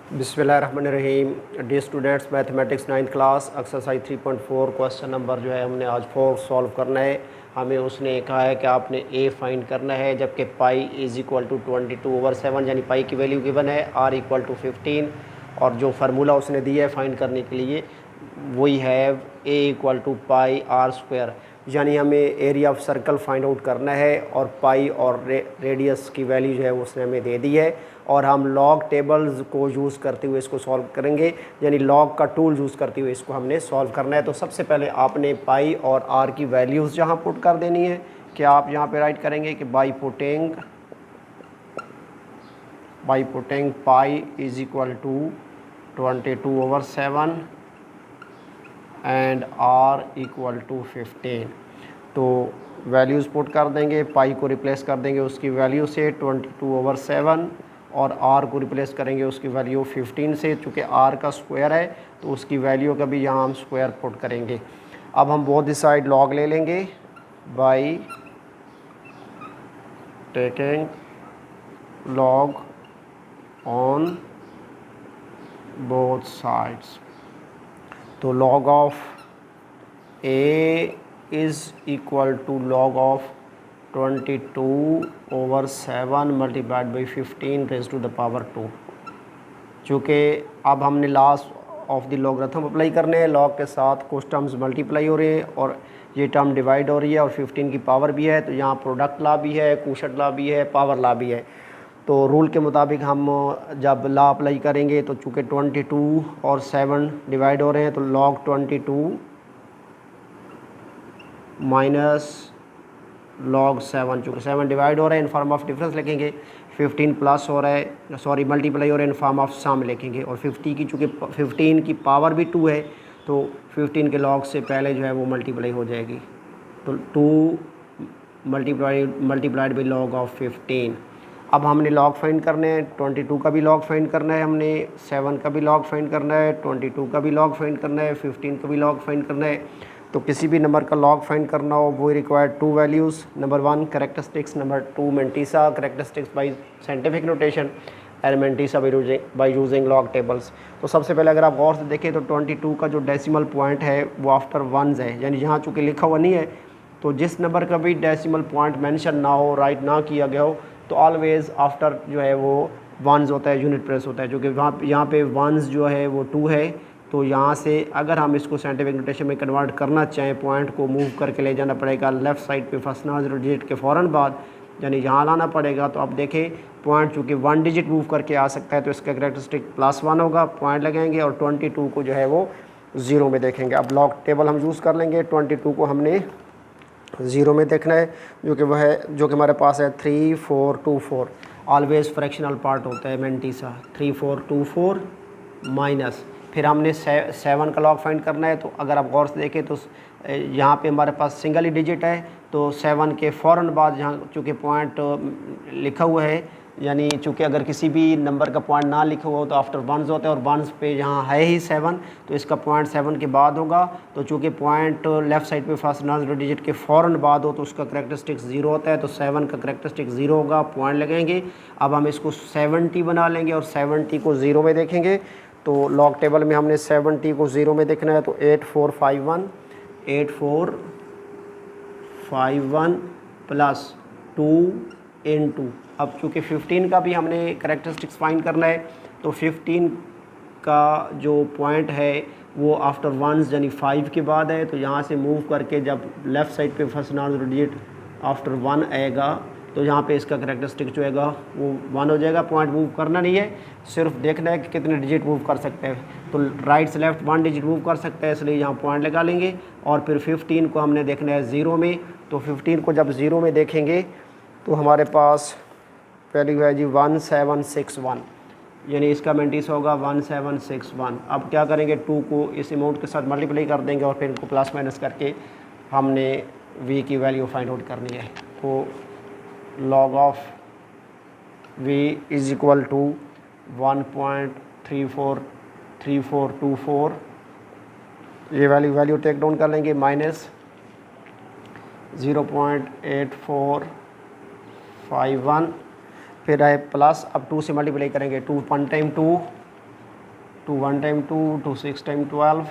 बिस्मिल्लाहिर्रहमानिर्रहीम। D students, mathematics 9th class exercise 3.4 question number जो है हमने आज 4 सॉल्व करना है। हमें उसने कहा है कि आपने ए फाइंड करना है, जबकि पाई इज़ इक्वल टू 22/7 यानी पाई की वैल्यू गिवन है, आर इक्वल टू 15 और जो फार्मूला उसने दिया है फाइंड करने के लिए वही है A equal to pi R square, यानी हमें area of circle find out करना है और पाई और रेडियस की वैल्यू जो है उसने हमें दे दी है और हम लॉग टेबल्स को यूज़ करते हुए इसको सॉल्व करेंगे, यानी लॉग का टूल यूज़ करते हुए इसको हमने सॉल्व करना है। तो सबसे पहले आपने पाई और आर की वैल्यूज़ जहाँ पुट कर देनी है कि आप यहाँ पे राइट करेंगे कि by putting pi is equal to 22/7 and R equal to 15। तो वैल्यूज़ पुट कर देंगे, पाई को रिप्लेस कर देंगे उसकी वैल्यू से 22/7 और आर को रिप्लेस करेंगे उसकी वैल्यू 15 से। चूँकि आर का स्क्वायर है तो उसकी वैल्यू का भी यहाँ हम स्क्वायर पुट करेंगे। अब हम बोथ साइड लॉग ले लेंगे by taking log on both sides. तो log of a is equal to log of 22/7 multiplied by 15 raise to the power 2। चूँकि अब हमने last of the logarithm apply करने हैं, लॉग के साथ कुछ टर्म्स मल्टीप्लाई हो रहे हैं और ये टर्म डिवाइड हो रही है और 15 की पावर भी है, तो यहाँ प्रोडक्ट लॉ भी है, कोशेंट लॉ भी है, पावर लॉ भी है। तो रूल के मुताबिक हम जब लॉ अप्लाई करेंगे तो चूँकि 22 और 7 डिवाइड हो रहे हैं तो log 22 माइनस log 7, चूँकि 7 डिवाइड हो रहे हैं इन फॉर्म ऑफ डिफरेंस लिखेंगे, 15 प्लस हो रहा है सॉरी मल्टीप्लाई हो रहा है इन फॉर्म ऑफ सम लिखेंगे और 50 की चूँकि 15 की पावर भी 2 है तो 15 के log से पहले जो है वो मल्टीप्लाई हो जाएगी, तो 2 मल्टीप्लाइड बाई log ऑफ 15। अब हमने लॉग फाइंड करने हैं, 22 का भी लॉग फाइंड करना है, हमने 7 का भी लॉग फाइंड करना है, 22 का भी लॉग फाइंड करना है, 15 का भी लॉग फाइंड करना है। तो किसी भी नंबर का लॉग फाइंड करना हो वो required 2 values, number 1 characteristics, number 2 mantissa characteristics by scientific notation and mantissa by using log tables. तो सबसे पहले अगर आप गौर से देखें तो 22 का जो डेसिमल पॉइंट है वो आफ्टर वंस है, यानी यहाँ चूँकि लिखा हुआ नहीं है तो जिस नंबर का भी डेसिमल पॉइंट मेंशन ना हो, राइट ना किया गया हो, तो ऑलवेज़ आफ्टर जो है वो वंस होता है, यूनिट प्लेस होता है। जो कि वहाँ यहाँ पे वंस जो है वो 2 है, तो यहाँ से अगर हम इसको साइंटिफिक नोटेशन में कन्वर्ट करना चाहें, पॉइंट को मूव करके ले जाना पड़ेगा लेफ़्ट साइड पे फर्स्ट 0 डिजिट के फ़ौरन बाद, यानी यहाँ लाना पड़ेगा। तो आप देखें पॉइंट चूँकि 1 डिजिट मूव करके आ सकता है तो इसका कैरेक्टरिस्टिक +1 होगा, पॉइंट लगाएंगे और 22 को जो है वो 0 में देखेंगे। अब लॉग टेबल हम यूज़ कर लेंगे, 22 को हमने 0 में देखना है, जो कि वह है जो कि हमारे पास है 3 4 2 4, ऑलवेज फ्रैक्शनल पार्ट होता है मेंटिसा, 3 4 2 4 माइनस, फिर हमने 7 का लॉग फाइंड करना है। तो अगर आप गौर से देखें तो यहाँ पे हमारे पास सिंगल ही डिजिट है, तो 7 के फ़ौरन बाद यहाँ चूँकि पॉइंट लिखा हुआ है, यानी चूँकि अगर किसी भी नंबर का पॉइंट ना लिखा हुआ हो तो आफ्टर वंस होता है और वंस पे यहाँ है ही 7, तो इसका पॉइंट 7 के बाद होगा। तो चूँकि पॉइंट लेफ़्ट साइड पे फर्स्ट 0 डिजिट के फ़ौरन बाद हो तो उसका करेक्टरिस्टिक 0 होता है, तो 7 का करेक्टरिस्टिक 0 होगा, पॉइंट लगेंगे। अब हम इसको 70 बना लेंगे और 70 को 0 में देखेंगे। तो लॉग टेबल में हमने 70 को 0 में देखना है, तो 8451 प्लस 2 × अब चूँकि 15 का भी हमने करेक्टरिस्टिक्स फाइंड करना है, तो 15 का जो पॉइंट है वो आफ्टर वंस यानी 5 के बाद है, तो यहाँ से मूव करके जब लेफ़्ट साइड पे फर्स्ट 0 डिजिट आफ्टर 1 आएगा तो यहाँ पे इसका करेक्टरिस्टिक जो है वो 1 हो जाएगा। पॉइंट मूव करना नहीं है, सिर्फ देखना है कि कितने डिजिट मूव कर सकते हैं, तो राइट से लेफ़्ट 1 डिजिट मूव कर सकते हैं, इसलिए यहाँ पॉइंट लगा लेंगे। और फिर 15 को हमने देखना है 0 में, तो 15 को जब 0 में देखेंगे तो हमारे पास वैल्यू है जी 1761, यानी इसका मेंटिस होगा 1761। अब क्या करेंगे, 2 को इस अमाउंट के साथ मल्टीप्लाई कर देंगे और फिर इनको प्लस माइनस करके हमने v की वैल्यू फाइंड आउट करनी है। तो log of v is equal to 1.343424, ये वैल्यू टेक डाउन कर लेंगे, माइनस 0.8451, फिर है प्लस, अब 2 से मल्टीप्लाई करेंगे, 2 1 टाइम 2 2 1 टाइम 2, 2 6 टाइम 12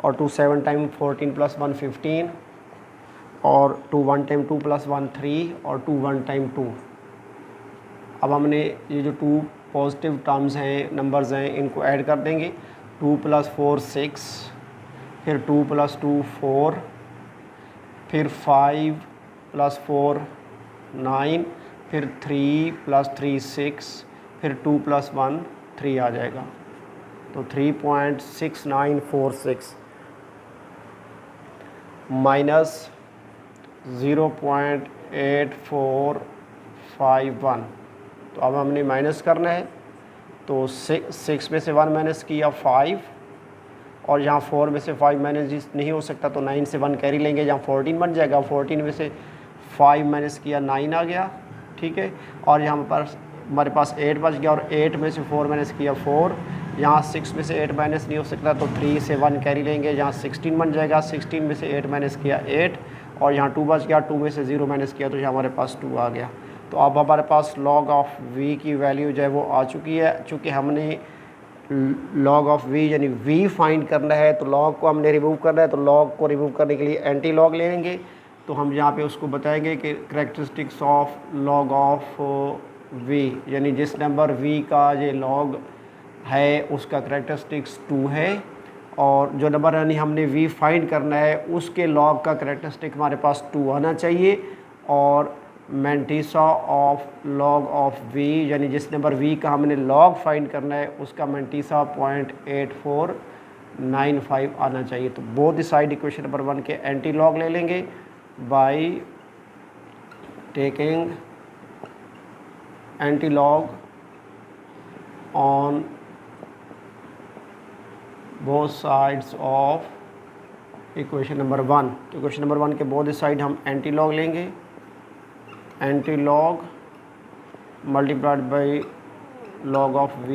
और 2 7 टाइम 14 प्लस 1 15 और 2 1 टाइम 2 प्लस 1 3 और 2 1 टाइम 2। अब हमने ये जो 2 पॉजिटिव टर्म्स हैं, नंबर्स हैं, इनको ऐड कर देंगे। 2 + 4 6, फिर 2 + 2 4, फिर 5 + 4 9, फिर 3 + 3 6, फिर 2 + 1 3 आ जाएगा। तो 3.6946 माइनस 0.8451। तो अब हमने माइनस करना है, तो 6 में से 1 माइनस किया 5, और यहाँ 4 में से 5 माइनस नहीं हो सकता तो 9 से 1 कैरी लेंगे, जहाँ 14 बन जाएगा। 14 में से 5 माइनस किया 9 आ गया, ठीक है। और यहाँ पर हमारे पास 8 बच गया, और 8 में से 4 माइनस किया 4, यहाँ 6 में से 8 माइनस नहीं हो सकता तो 3 से 1 कैरी लेंगे, जहाँ 16 बन जाएगा। 16 में से 8 माइनस किया 8, और यहाँ 2 बच गया। 2 में से 0 माइनस किया तो यहाँ हमारे पास 2 आ गया। तो अब हमारे पास log ऑफ v की वैल्यू जो है वो आ चुकी है। चूँकि हमने log ऑफ v यानी v फाइंड करना है, तो log को हमने रिमूव करना है, तो log को रिमूव करने के लिए एंटी लॉग ले लेंगे। तो हम यहाँ पे उसको बताएंगे कि characteristics of log of v, यानी जिस नंबर v का ये log है उसका करेक्टरिस्टिक्स 2 है, और जो नंबर यानी हमने v फाइंड करना है उसके log का करेक्टरिस्टिक हमारे पास 2 आना चाहिए। और mantissa of log of v, यानी जिस नंबर v का हमने log फाइंड करना है उसका मैंटीसा 0.8495 आना चाहिए। तो बोथ साइड इक्वेशन नंबर 1 के एंटी लॉग ले लेंगे by taking anti log on both sides of equation number 1। तो इक्वेशन नंबर 1 के बोथ साइड हम एंटी लॉग लेंगे। Anti log multiplied by log of v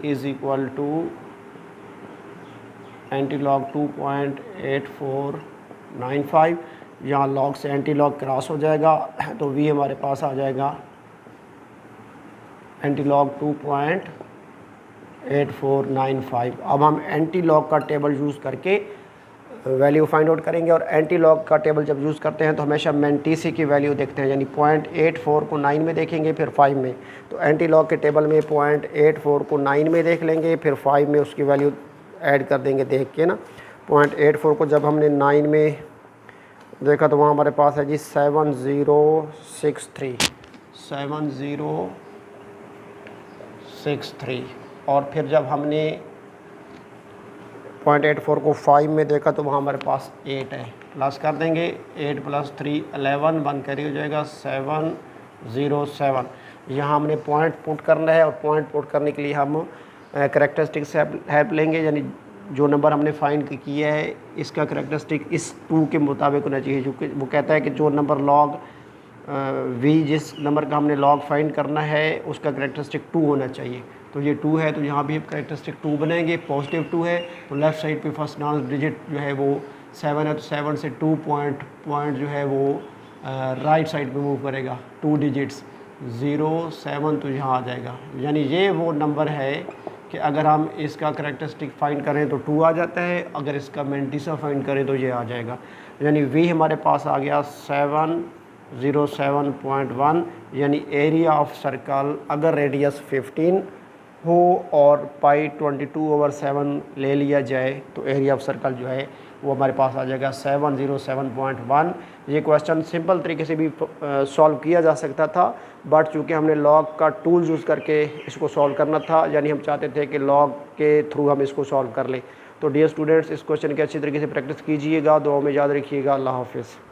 is equal to anti log 2.8495। यहाँ log से anti log cross हो जाएगा, तो v हमारे पास आ जाएगा एंटी लॉग 2.8495। अब हम एंटी लॉग का टेबल यूज़ करके वैल्यू फाइंड आउट करेंगे, और एंटी लॉग का टेबल जब यूज़ करते हैं तो हमेशा मैंटीसी की वैल्यू देखते हैं, यानी 0.84 को 9 में देखेंगे फिर 5 में। तो एंटी लॉग के टेबल में 0.84 को 9 में देख लेंगे, फिर 5 में उसकी वैल्यू ऐड कर देंगे देख के ना। 0.84 को जब हमने 9 में देखा तो वहाँ हमारे पास है जी 7063। और फिर जब हमने 0.84 को 5 में देखा तो वहाँ हमारे पास 8 है। प्लस कर देंगे, 8 + 3 11, 1 कैरी हो जाएगा 707। यहाँ हमने पॉइंट पुट करना है, और पॉइंट पुट करने के लिए हम करेक्टरिस्टिक से हेल्प लेंगे, यानी जो नंबर हमने फाइंड किया है इसका करेक्टरिस्टिक इस 2 के मुताबिक होना चाहिए। क्योंकि वो कहता है कि जो नंबर log v, जिस नंबर का हमने log फाइंड करना है उसका करेक्टरिस्टिक 2 होना चाहिए। तो ये 2 है, तो यहाँ भी करेक्टरिस्टिक 2 बनाएंगे। पॉजिटिव 2 है तो लेफ़्ट साइड पे फर्स्ट लास्ट डिजिट जो है वो 7 है, तो 7 से 2 पॉइंट जो है वो राइट साइड पे मूव करेगा 2 डिजिट्स 0 7, तो यहाँ आ जाएगा। यानी ये वो नंबर है कि अगर हम इसका करेक्टरिस्टिक फाइंड करें तो 2 आ जाता है, अगर इसका मैंटीसा फाइंड करें तो ये आ जाएगा। यानी v हमारे पास आ गया 707.1, यानी एरिया ऑफ सर्कल अगर रेडियस 15 हो और पाई 22/7 ले लिया जाए तो एरिया ऑफ सर्कल जो है वो हमारे पास आ जाएगा 707.1। ये क्वेश्चन सिंपल तरीके से भी सॉल्व किया जा सकता था, बट चूँकि हमने लॉग का टूल यूज़ करके इसको सॉल्व करना था, यानी हम चाहते थे कि लॉग के थ्रू हम इसको सॉल्व कर लें। तो डियर स्टूडेंट्स, इस क्वेश्चन की अच्छी तरीके से प्रैक्टिस कीजिएगा, दुआ में याद रखिएगा। अल्लाह हाफिज़।